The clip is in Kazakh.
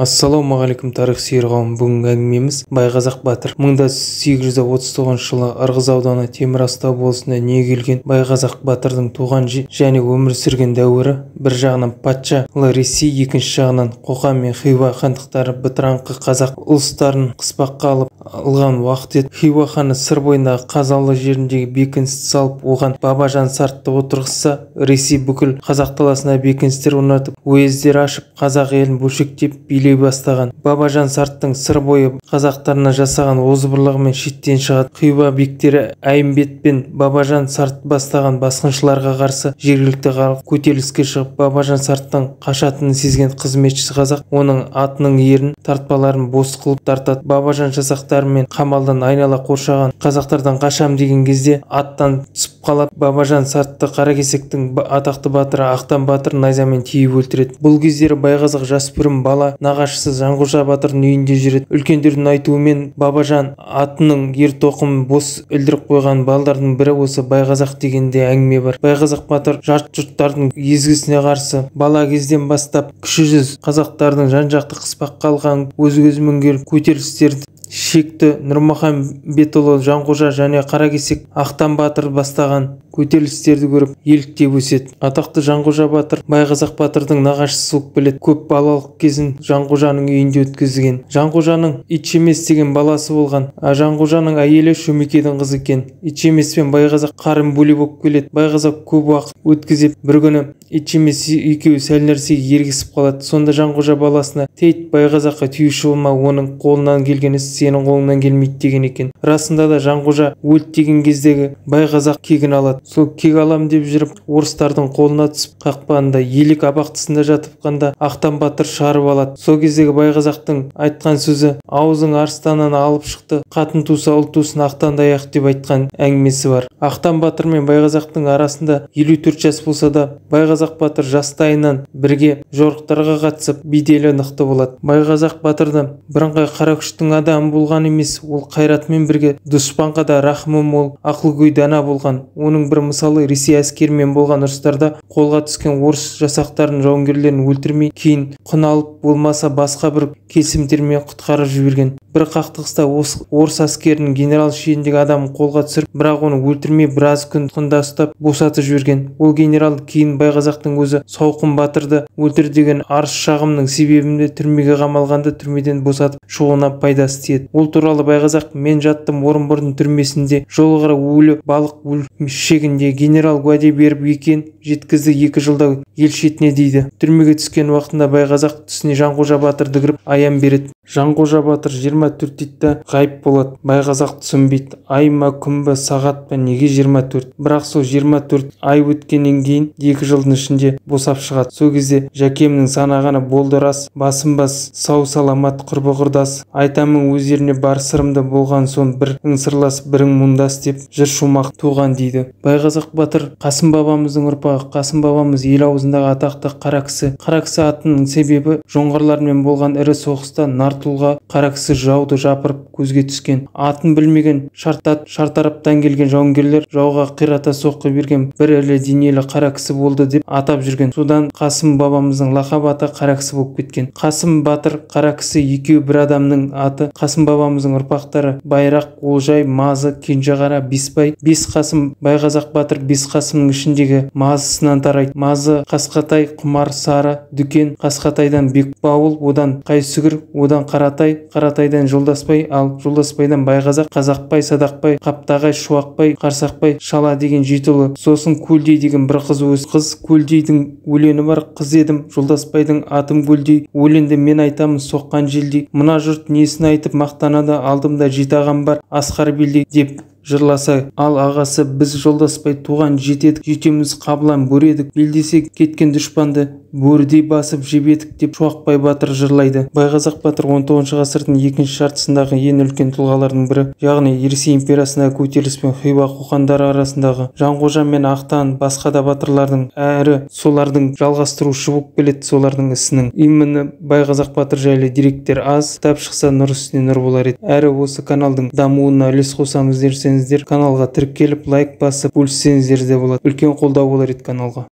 Ассалаумағалейкум тарих сүйер қауым. Бүгінгі әңгімеміз Байғазақ батыр 1839 жылы Ырғыз ауданы Темірастау болысына дүниеге келген Байғазақ батырдың туған және өмір сүрген дәуірі бір жағынан патшалы Ресей, екінші жағынан Қоқан мен Хиуа хандықтары бытыраңқы қазақ ұлыстарын қыспаққа алған уақыт еді. Хиуа ханы сыр бойындағы Қазалы жеріндегі бекіністі салып, оған Бабажан Сартты отырғызса, Ресей бүкіл қазақ даласына бекіністер орнатып, уездер ашып, қазақ елін бөлшектеп билей бастаған. Бабажан Сарттың сыр бойы қазақтарына жасаған озбырлығымен шеттен шығады. Хиуа бектері Айымбет пен Бабажан Сарт бастаған басқыншыларға қарсы жергілікті халық көтеріліске шығып, Бабажан Сарттың қашатынын сезген қызметшісі қазақ оның атының ерін тартпаларын бос қылып тартады. Бабажан жасақтарымен қамалдан айнала қоршаған қазақтардан қашам деген кезде аттан түсіп қалады. Бабажан Сартты Қаракесектің атақты батыры Ақтан батыр найзамен тиіп өлтіреді. Бұл кездері Байғазақ жасөспірім бала нағашысы Жанғожа батырдың үйінде жүреді. Үлкендердің айтуымен Бабажан атының ер тоқымын бос ілдіріп қойған балдардың бірі осы Байғазақ дегенде әңгіме бар. Байғазақ батыр жат жұрттардың езгісіне қарсы бала кезден бастап кіші жүз қазақтардың жан-жақты қыспаққа алған өз-өзімен келіп көтерілістерді шекті. Нұрмұхамбетұлы Жанғожа және Қаракесек Ақтан батыр бастаған көтерілістерді көріп еліктеп өседі. Атақты Жанғожа батыр Байғазақ батырдың нағашысы болып келеді. Көп балалық кезін Жанғожаның үйінде өткізген. Жанғожаның Итшемес деген баласы болған. Жанғожаның әйелі Шөмекейдің қызы екен. Итшемес пен Байғазақ қарын бөле болып келеді. Байғазақ көп уақыт өткізіп, бір күні Итшемес екеуі сәл нәрсеге ергісіп қалады. Сонда Жанғожа баласына: "Тейт, Байғазаққа тиюші болма, оның қолынан келген іс сенің қолыңнан келмейді" деген екен. Расында да Жанғожа өлді деген кездегі Байғазақ кегін алады. Сол кек алам деп жүріп, орыстардың қолына түсіп, қақпанында елек абақтысында жатып қанда Ақтан батыр шығарып алады. Сол кездегі Байғазақтың айтқан сөзі: "Аузың арыстаннан алып шықты, қатын туса ұл тусын, ақтандай ақ" деп айтқан әңгімесі бар. Ақтан батыр мен Байғазақтың арасында 54 жас болса да, Байғазақ батыр жастайынан бірге жорықтарға қатысып, беделі нықты болады. Байғазақ батырды бірыңғай қара күштің адамы болған емес, ол қайратымен бірге дұшпанға да рахымы мол, ақылгөй дана болған. Оның бір мысалы Ресей әскерімен болған ұрыстарда қолға түскен орыс жасақтарын жауынгерлерін өлтірмей, кейін құн алып, болмаса басқа бір келісімдермен құтқарып жіберген. Бір қақтығыста орыс әскерінің генерал шеніндегі адамын қолға түсіріп, бірақ оны өлтірмей біраз күн тұтқында ұстап босатып жіберген. Ол генерал кейін Байғазақтың өзі Сауқын батырды өлтір деген арыз шағымның себебінде түрмеге қамалғанда түрмеден босатып шығуына пайдасы тиеді. Ол туралы Байғазақ: "Мен жаттым Орынбордың түрмесінде, жолығыра өлі балық шегінде, генерал уәде беріп екен, жеткізді 2 жылда ел шетіне" дейді. Түрмеге түскен уақытында Байғазақ түсіне Жанғожа батырды кіріп аян береді. Жанғожа батыр 24 титта ғайып болады. Байғазақ түсінбейді. Ай ма, күн ба, сағат па, неге 24? Бірақ сол 24 ай өткеннен кейін 2 жылдың ішінде босап шығады. Сол кезде жәкемнің санағаны болды рас, басым бас, сау саламат құрбы құрдас, айтамын өздеріне бар сырымды, болған соң бір ыңсырлас бірің мұңдас деп жыр шумақ туған дейді. Байғазақ батыр Қасым бабамыздың ұрпағы. Қасым бабамыз ел аузындағы атақты қара кісі. Қара кісі атының себебі жоңғарлармен болған ірі соғыста Нартұлға қара кісі жауды жапырып көзге түскен. Атын білмеген шартараптан келген жауынгерлер жауға қирата соққы берген бір ірі денелі қара кісі болды деп атап жүрген. Содан Қасым бабамыздың лақап аты қара кісі болып кеткен. Қасым батыр қара кісі екеу бір адамның аты. Қасым бабамыздың ұрпақтары Байрақ, Олжай, Мазы, Кенжеқара, Бесбай. 5 Қасым. Байғазақ батыр 5 Қасымның ішіндегі Мазысынан тарайды. Мазы Қасқатай, Құмар, Сары, Дүкен. Қасқатайдан Бекбауыл, одан Қайсүгір, одан Қаратай, Қаратайдан Жолдасбай, ал Жолдасбайдан Байғазақ, Қазақбай, Садақбай, Қаптағай, Шуақбай, Қарсақбай, Шала деген 7 ұлы. Сосын Көлдей деген бір қыз өз. Қыз Көлдейдің өлені бар: "Қыз едім Жолдасбайдың, атым Көлдей, өлеңді мен айтамын соққан желдей. Мына жұрт несін айтып мақтанады, алдымда 7 ағам бар, Асқар Белдей" деп жырласа, ал ағасы: "Біз Жолдасбай туған жетедік, жетеміз қабылан бөредік, белдесе кеткен дұшпанды бөрідей басып жебедік" деп Шуақбай батыр жырлайды. Байғазақ батыр 19 ғасырдың екінші жартысындағы ең үлкен тұлғалардың бірі, яғни Ресей империясындағы көтеріліс пен Хиуа қоқандары арасындағы Жанғожа мен Ақтан басқа да батырлардың әрі солардың жалғастырушы болып келеді. Солардың ісінің имені Байғазақ батыр жайлы деректер аз, кітап шықса нұр үстіне нұр болар еді. Әрі осы каналдың дамуына үлес қосамыз десеңіздер, каналға тіркеліп лайк басып бөліссеңіздер де болады. Үлкен қолдау болар еді каналға.